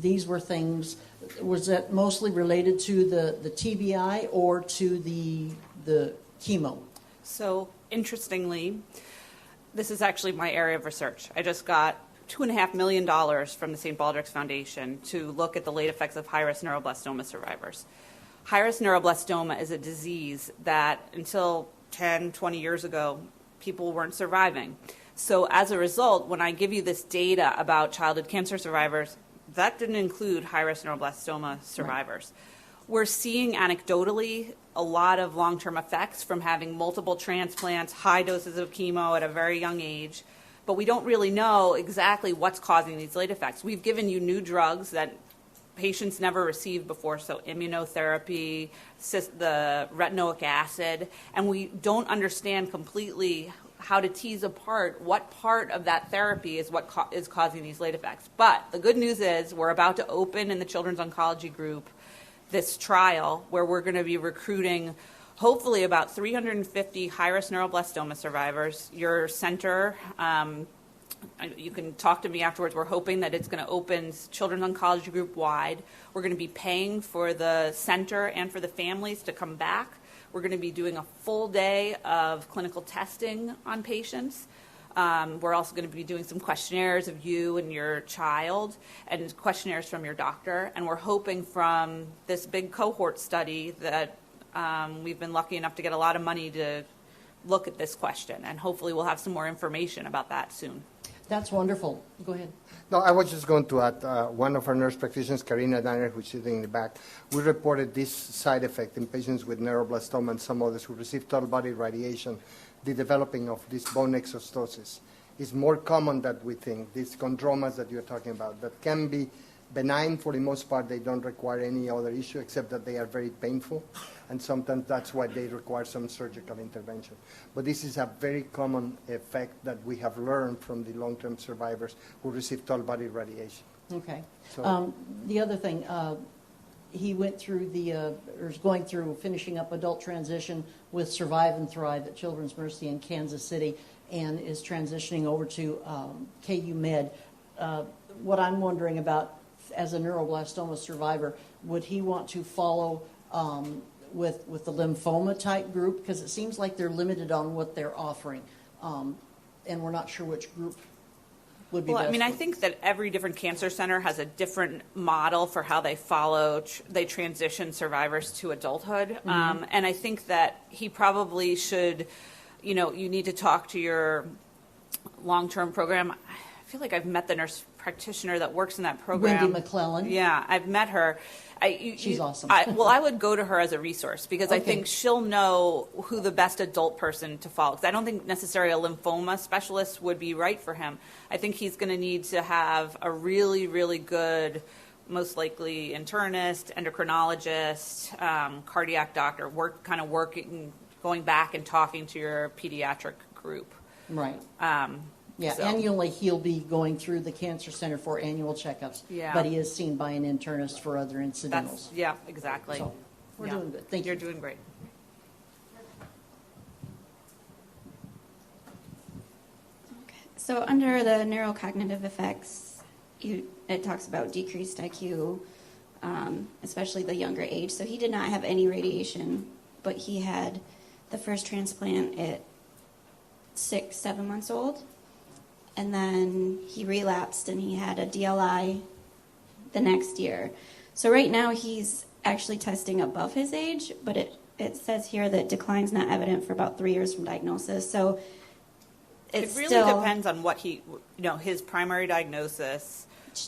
Speaker 7: These were things, was that mostly related to the TBI or to the chemo?
Speaker 3: So, interestingly, this is actually my area of research. I just got $2.5 million from the St. Baldrick's Foundation to look at the late effects of high-risk neuroblastoma survivors. High-risk neuroblastoma is a disease that until 10, 20 years ago, people weren't surviving. So as a result, when I give you this data about childhood cancer survivors, that didn't include high-risk neuroblastoma survivors. Right. We're seeing anecdotally a lot of long-term effects from having multiple transplants, high doses of chemo at a very young age, but we don't really know exactly what's causing these late effects. We've given you new drugs that patients never received before, so immunotherapy, the retinoic acid, and we don't understand completely how to tease apart what part of that therapy is what is causing these late effects. But the good news is we're about to open in the Children's Oncology Group this trial where we're going to be recruiting hopefully about 350 high-risk neuroblastoma survivors. Your center, you can talk to me afterwards. We're hoping that it's going to open Children's Oncology Group wide. We're going to be paying for the center and for the families to come back. We're going to be doing a full day of clinical testing on patients. We're also going to be doing some questionnaires of you and your child and questionnaires from your doctor. And we're hoping from this big cohort study that we've been lucky enough to get a lot of money to look at this question. And hopefully we'll have some more information about that soon.
Speaker 7: That's wonderful. Go ahead.
Speaker 2: No, I was just going to add, one of our nurse practitioners, Karina Diner, who's sitting in the back, we reported this side effect in patients with neuroblastoma and some others who received total body radiation. The developing of this bone exostosis is more common than we think. These chondromas that you're talking about that can be benign for the most part. They don't require any other issue except that they are very painful, and sometimes that's why they require some surgical intervention. But this is a very common effect that we have learned from the long-term survivors who receive total body radiation.
Speaker 7: Okay.
Speaker 2: So,
Speaker 7: the other thing, he went through or is going through finishing up adult transition with Survive and Thrive at Children's Mercy in Kansas City and is transitioning over to KU Med. What I'm wondering about, as a neuroblastoma survivor, would he want to follow with the lymphoma type group? Because it seems like they're limited on what they're offering, and we're not sure which group would be
Speaker 3: Well,
Speaker 7: best.
Speaker 3: I mean, I think that every different cancer center has a different model for how they they transition survivors to adulthood. And I think that he probably should, you need to talk to your long-term program. I feel like I've met the nurse practitioner that works in that program.
Speaker 7: Wendy McClellan.
Speaker 3: Yeah, I've met her.
Speaker 7: She's awesome.
Speaker 3: I would go to her as a resource because I
Speaker 7: Okay.
Speaker 3: think she'll know who the best adult person to follow. Because I don't think necessarily a lymphoma specialist would be right for him. I think he's going to need to have a really, really good, most likely internist, endocrinologist, cardiac doctor, going back and talking to your pediatric group.
Speaker 7: Right. Yeah,
Speaker 3: So-
Speaker 7: annually he'll be going through the cancer center for annual checkups.
Speaker 3: Yeah.
Speaker 7: But he is seen by an internist for other incidentals.
Speaker 3: Yeah, exactly.
Speaker 7: So, we're
Speaker 3: Yeah.
Speaker 7: doing good. Thank you.
Speaker 3: You're doing great.
Speaker 8: So under the neurocognitive effects, it talks about decreased IQ, especially the younger age. So he did not have any radiation, but he had the first transplant at 7 months old. And then he relapsed and he had a DLI the next year. So right now he's actually testing above his age, but it says here that decline's not evident for about 3 years from diagnosis. So
Speaker 3: It really depends on what his primary diagnosis,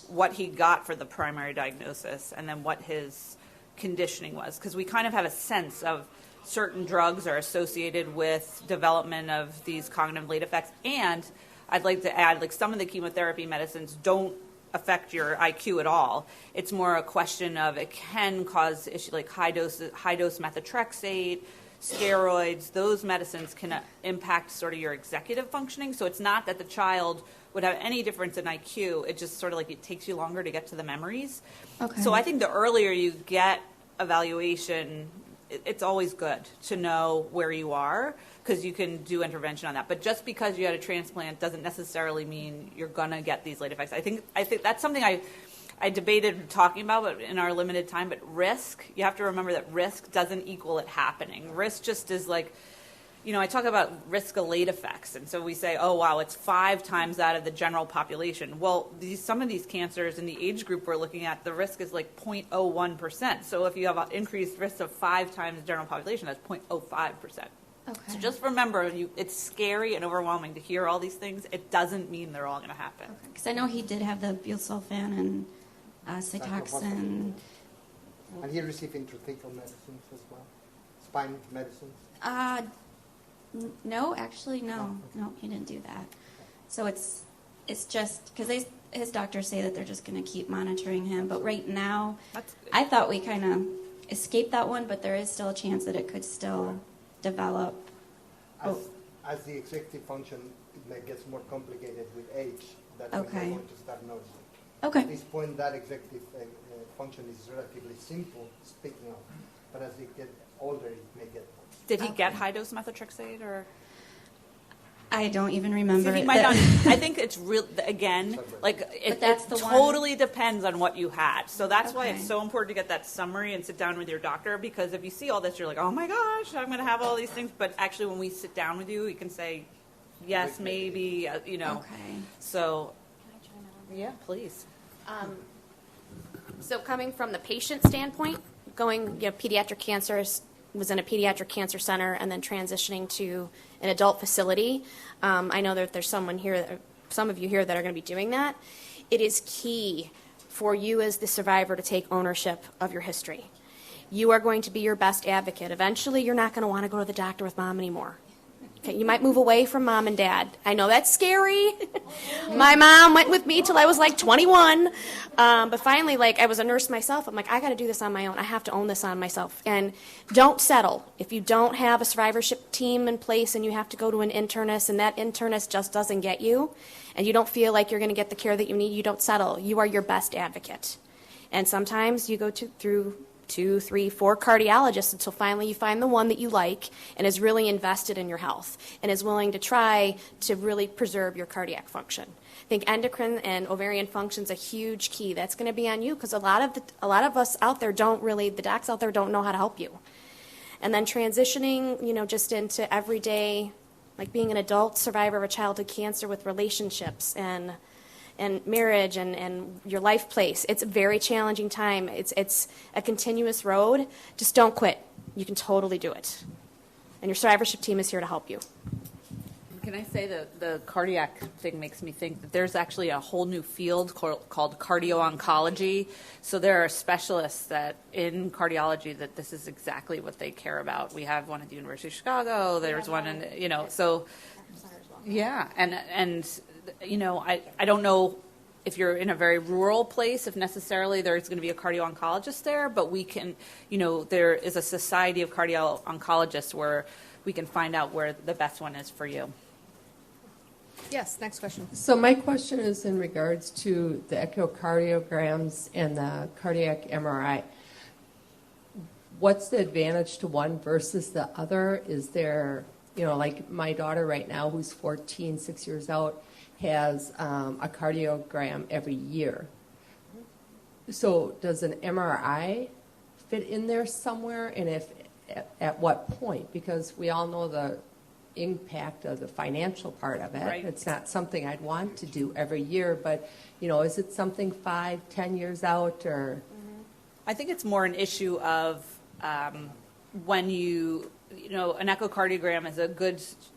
Speaker 3: what he got for the primary diagnosis, and then what his conditioning was. Because we kind of have a sense of certain drugs are associated with development of these cognitive late effects. And I'd like to add, like, some of the chemotherapy medicines don't affect your IQ at all. It's more a question of it can cause issues like high dose methotrexate, steroids. Those medicines can impact sort of your executive functioning. So it's not that the child would have any difference in IQ. It just sort of like it takes you longer to get to the memories.
Speaker 8: Okay.
Speaker 3: So I think the earlier you get evaluation, it's always good to know where you are because you can do intervention on that. But just because you had a transplant doesn't necessarily mean you're going to get these late effects. I think that's something I debated talking about, but in our limited time. But risk, you have to remember that risk doesn't equal it happening. Risk just is like, I talk about risk of late effects. And so we say, oh, wow, it's 5 times out of the general population. Well, some of these cancers in the age group we're looking at, the risk is like 0.01%. So if you have an increased risk of 5 times the general population, that's 0.05%.
Speaker 8: Okay.
Speaker 3: So just remember, it's scary and overwhelming to hear all these things. It doesn't mean they're all going to happen.
Speaker 8: Because I know he did have the busulfan and Cytoxan.
Speaker 2: And he received intrathecal medicines as well, spine medicines.
Speaker 8: No, actually, no, he didn't do that. So it's just because his doctors say that they're just going to keep monitoring him. But right now,
Speaker 3: That's good.
Speaker 8: I thought we kind of escaped that one, but there is still a chance that it could still develop.
Speaker 2: As the executive function gets more complicated with age, that's when
Speaker 8: Okay.
Speaker 2: we're going to start noticing.
Speaker 8: Okay.
Speaker 2: At this point, that executive function is relatively simple, speaking of, but as they get older, it may get worse.
Speaker 3: Did he get high-dose methotrexate or?
Speaker 8: I don't even remember.
Speaker 3: See, he
Speaker 8: it.
Speaker 3: might
Speaker 8: That-
Speaker 3: not. I think it's real. Again, like it
Speaker 8: that's the one-
Speaker 3: totally depends on what you had. So that's why it's
Speaker 8: Okay.
Speaker 3: so important to get that summary and sit down with your doctor. Because if you see all this, you're like, oh my gosh, I'm going to have all these things. But actually, when we sit down with you, we can say, yes, maybe.
Speaker 8: Okay.
Speaker 3: So, yeah, please.
Speaker 9: So coming from the patient standpoint, pediatric cancer was in a pediatric cancer center and then transitioning to an adult facility. I know that there's some of you here that are going to be doing that. It is key for you as the survivor to take ownership of your history. You are going to be your best advocate. Eventually, you're not going to want to go to the doctor with mom anymore. Okay, you might move away from mom and dad. I know that's scary. My mom went with me till I was like 21. But finally, I was a nurse myself. I'm like, I got to do this on my own. I have to own this on myself. And don't settle. If you don't have a survivorship team in place and you have to go to an internist and that internist just doesn't get you and you don't feel like you're going to get the care that you need, you don't settle. You are your best advocate. And sometimes you go through 2, 3, 4 cardiologists until finally you find the one that you like and is really invested in your health and is willing to try to really preserve your cardiac function. I think endocrine and ovarian function is a huge key. That's going to be on you because a lot of us out there the docs out there don't know how to help you. And then transitioning, just into everyday, like being an adult survivor of a childhood cancer with relationships and and marriage and your life place. It's a very challenging time. It's a continuous road. Just don't quit. You can totally do it. And your survivorship team is here to help you.
Speaker 3: Can I say the cardiac thing makes me think that there's actually a whole new field called cardio-oncology. So there are specialists that in cardiology that this is exactly what they care about. We have one at the University of Chicago. There's one in, so yeah. And I don't know if you're in a very rural place, if necessarily there's going to be a cardio-oncologist there, but we can, there is a society of cardio-oncologists where we can find out where the best one is for you.
Speaker 1: Yes, next question.
Speaker 10: So my question is in regards to the echocardiograms and the cardiac MRI. What's the advantage to one versus the other? Is there, like my daughter right now who's 14, 6 years out, has a cardiogram every year. So does an MRI fit in there somewhere? And if at what point? Because we all know the impact of the financial part of it.
Speaker 3: Right.
Speaker 10: It's not something I'd want to do every year, but is it something 5, 10 years out or?
Speaker 3: I think it's more an issue of when an echocardiogram is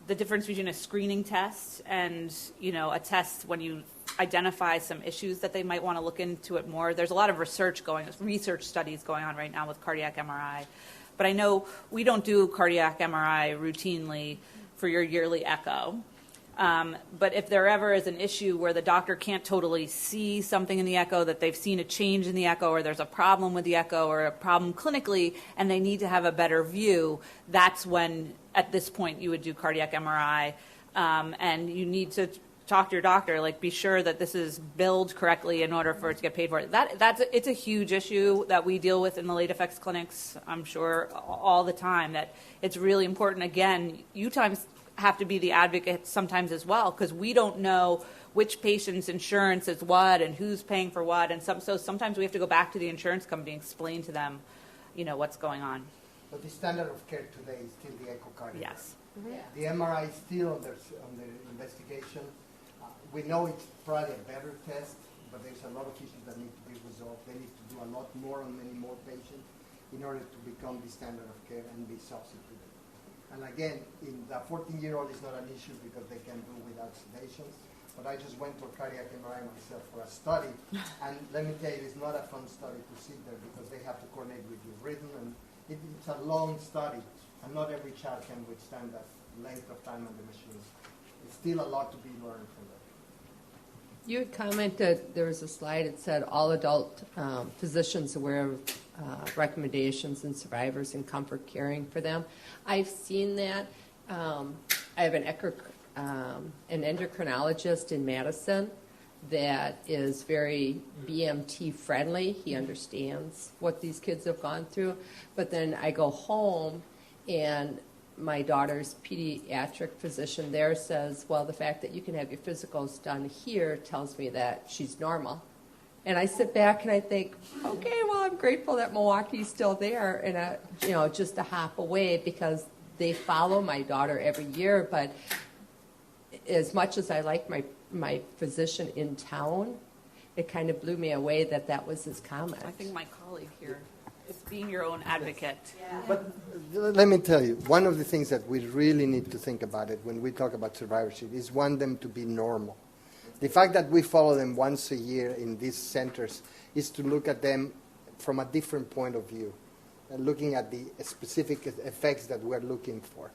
Speaker 3: the difference between a screening test and, a test when you identify some issues that they might want to look into it more. There's a lot of research studies going on right now with cardiac MRI. But I know we don't do cardiac MRI routinely for your yearly echo. But if there ever is an issue where the doctor can't totally see something in the echo, that they've seen a change in the echo, or there's a problem with the echo or a problem clinically, and they need to have a better view, that's when, at this point, you would do cardiac MRI. And you need to talk to your doctor, be sure that this is billed correctly in order for it to get paid for. It's a huge issue that we deal with in the late effects clinics, I'm sure, all the time, that it's really important. Again, you have to be the advocate sometimes as well, because we don't know which patient's insurance is what and who's paying for what, and so sometimes we have to go back to the insurance company and explain to them, what's going on.
Speaker 2: But the standard of care today is still the echocardiogram.
Speaker 3: Yes.
Speaker 2: Mm-hmm. The MRI is still under investigation. We know it's probably a better test, but there's a lot of issues that need to be resolved. They need to do a lot more on many more patients in order to become the standard of care and be substituted. And again, in the 14-year-old is not an issue because they can do without sedations. But I just went to a cardiac MRI myself for a study, and let me tell you, it's not a fun study to sit there because they have to coordinate with your rhythm, and it's a long study, and not every child can withstand that length of time on the machine. It's still a lot to be learned from that.
Speaker 10: You had commented, there was a slide that said all adult physicians aware of recommendations and survivors and comfort caring for them. I've seen that. I have an endocrinologist in Madison that is very BMT friendly. He understands what these kids have gone through. But then I go home and my daughter's pediatric physician there says, well, the fact that you can have your physicals done here tells me that she's normal. And I sit back and I think, okay, well, I'm grateful that Milwaukee's still there and just a hop away because they follow my daughter every year. But as much as I like my physician in town, it kind of blew me away that was his comment.
Speaker 3: I think my colleague here is being your own advocate.
Speaker 2: Yeah. But let me tell you, one of the things that we really need to think about it when we talk about survivorship is want them to be normal. The fact that we follow them once a year in these centers is to look at them from a different point of view, looking at the specific effects that we're looking for.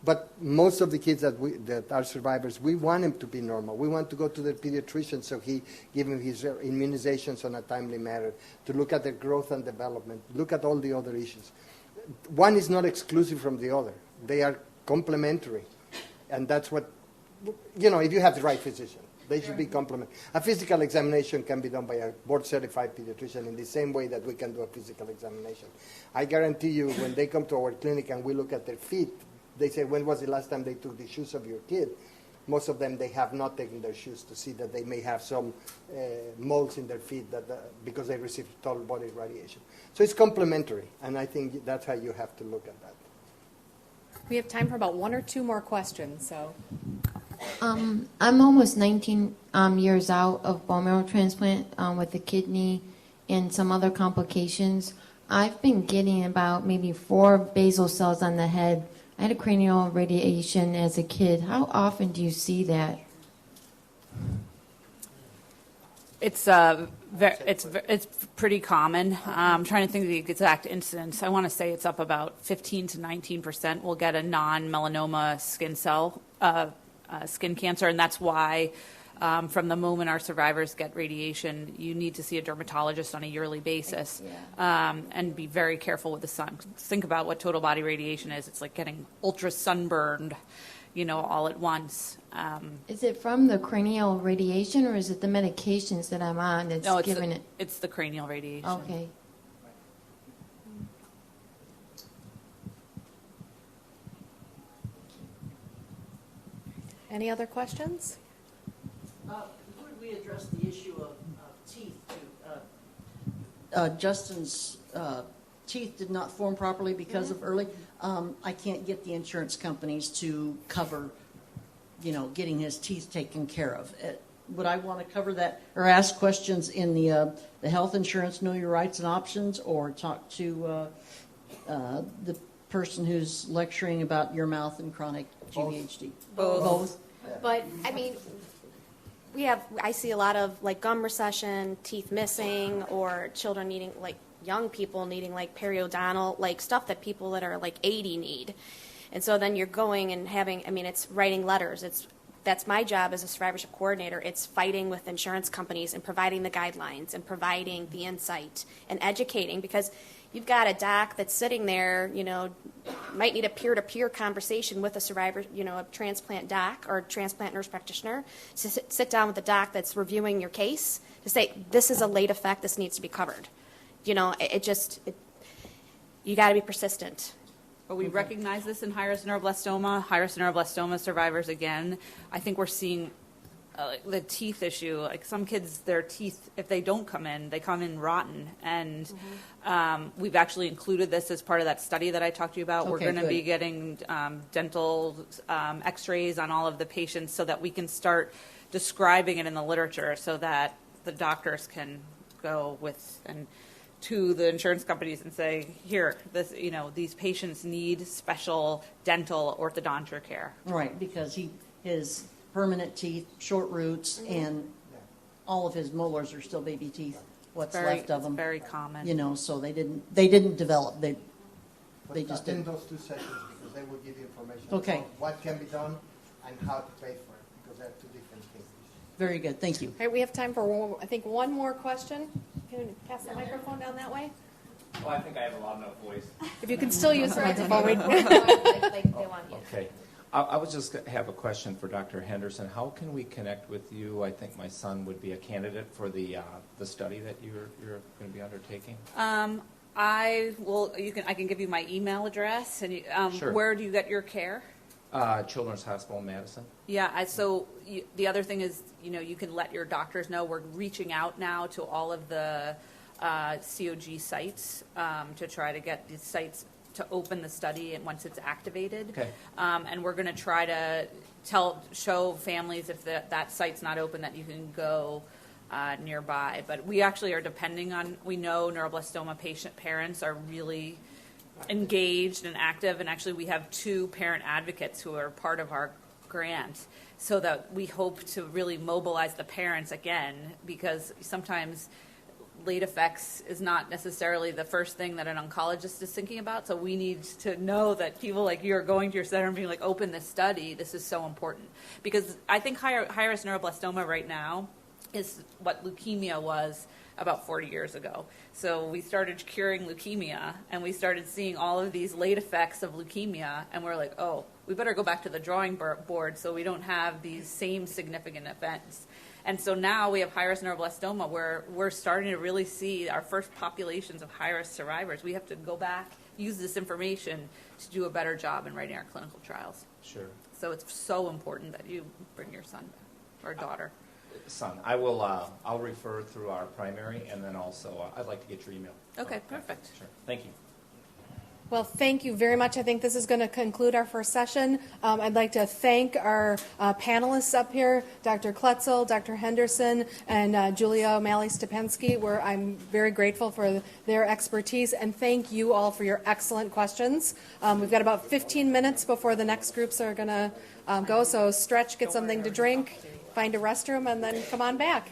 Speaker 2: But most of the kids that are survivors, we want them to be normal. We want to go to the pediatrician so he give him his immunizations on a timely manner, to look at their growth and development, look at all the other issues. One is not exclusive from the other. They are complementary. And that's what, if you have the right physician, they should be complementary. A physical examination can be done by a board-certified pediatrician in the same way that we can do a physical examination. I guarantee you, when they come to our clinic and we look at their feet, they say, when was the last time they took the shoes of your kid? Most of them, they have not taken their shoes to see that they may have some molds in their feet because they received total body radiation. So it's complementary, and I think that's how you have to look at that.
Speaker 1: We have time for about one or two more questions, so.
Speaker 11: I'm almost 19 years out of bone marrow transplant with the kidney and some other complications. I've been getting about maybe 4 basal cells on the head. I had a cranial radiation as a kid. How often do you see that?
Speaker 3: It's pretty common. I'm trying to think of the exact incidence. I want to say it's up about 15 to 19% will get a non-melanoma skin cancer, and that's why from the moment our survivors get radiation, you need to see a dermatologist on a yearly basis and be very careful with the sun. Think about what total body radiation is. It's like getting ultra sunburned, all at once.
Speaker 11: Is it from the cranial radiation, or is it the medications that I'm on that's giving it?
Speaker 3: It's the cranial radiation.
Speaker 11: Okay.
Speaker 1: Any other questions?
Speaker 7: Would we address the issue of teeth too? Justin's teeth did not form properly because of early. I can't get the insurance companies to cover, getting his teeth taken care of. Would I want to cover that or ask questions in the health insurance Know Your Rights and Options, or talk to the person who's lecturing about your mouth and chronic GVHD? Both.
Speaker 9: But, I mean, I see a lot of, like, gum recession, teeth missing, or children needing, like, young people needing, like, periodontal, like, stuff that people that are, like, 80 need. And so then you're going and it's writing letters. That's my job as a survivorship coordinator. It's fighting with insurance companies and providing the guidelines and providing the insight and educating, because you've got a doc that's sitting there, might need a peer-to-peer conversation with a survivor, a transplant doc or transplant nurse practitioner, to sit down with the doc that's reviewing your case to say, this is a late effect, this needs to be covered. You got to be persistent.
Speaker 3: But we recognize this in high-risk neuroblastoma survivors again. I think we're seeing the teeth issue. Like, some kids, their teeth, if they don't come in, they come in rotten. And we've actually included this as part of that study that I talked to you about.
Speaker 7: Okay,
Speaker 3: we're going to
Speaker 7: good.
Speaker 3: be getting dental x-rays on all of the patients so that we can start describing it in the literature so that the doctors can go to the insurance companies and say, here, these patients need special dental orthodontia care.
Speaker 7: Right, because his permanent teeth, short roots, and all of his molars are still baby teeth. What's left of them?
Speaker 3: It's very common.
Speaker 7: So they didn't develop. They just
Speaker 2: attend
Speaker 7: didn't.
Speaker 2: those 2 sessions, because they will give you information
Speaker 7: Okay.
Speaker 2: about what can be done and how to pay for it, because they're 2 different things.
Speaker 7: Very good. Thank you.
Speaker 1: All right, we have time for, one more question. Can you pass the microphone down that way?
Speaker 12: Well, I think I have a loud enough voice.
Speaker 1: If you can still use the microphone.
Speaker 9: Like they want you.
Speaker 12: Okay. I would just have a question for Dr. Henderson. How can we connect with you? I think my son would be a candidate for the study that you're going to be undertaking.
Speaker 3: I can give you my email address. And
Speaker 12: Sure.
Speaker 3: Where do you get your care?
Speaker 12: Children's Hospital in Madison.
Speaker 3: Yeah, the other thing is, you can let your doctors know. We're reaching out now to all of the COG sites to try to get these sites to open the study and once it's activated.
Speaker 12: Okay.
Speaker 3: And we're going to try to show families if that site's not open that you can go nearby. But we actually are we know neuroblastoma parents are really engaged and active, and actually we have 2 parent advocates who are part of our grant, so that we hope to really mobilize the parents again, because sometimes late effects is not necessarily the first thing that an oncologist is thinking about. So we need to know that people like you are going to your center and being like, open this study. This is so important, because I think high-risk neuroblastoma right now is what leukemia was about 40 years ago. So we started curing leukemia, and we started seeing all of these late effects of leukemia, and we're like, oh, we better go back to the drawing board so we don't have these same significant events. And so now we have high-risk neuroblastoma, where we're starting to really see our first populations of high-risk survivors. We have to go back, use this information to do a better job in writing our clinical trials.
Speaker 12: Sure.
Speaker 3: So it's so important that you bring your son back, or daughter.
Speaker 12: Son, I will. I'll refer through our primary, and then also I'd like to get your email.
Speaker 3: Okay, perfect.
Speaker 12: Sure. Thank you.
Speaker 1: Well, thank you very much. I think this is going to conclude our first session. I'd like to thank our panelists up here, Dr. Kletzel, Dr. Henderson, and Julia O'Malley-Stepansky. I'm very grateful for their expertise, and thank you all for your excellent questions. We've got about 15 minutes before the next groups are going to go, so stretch, get something to drink, find a restroom, and then come on back.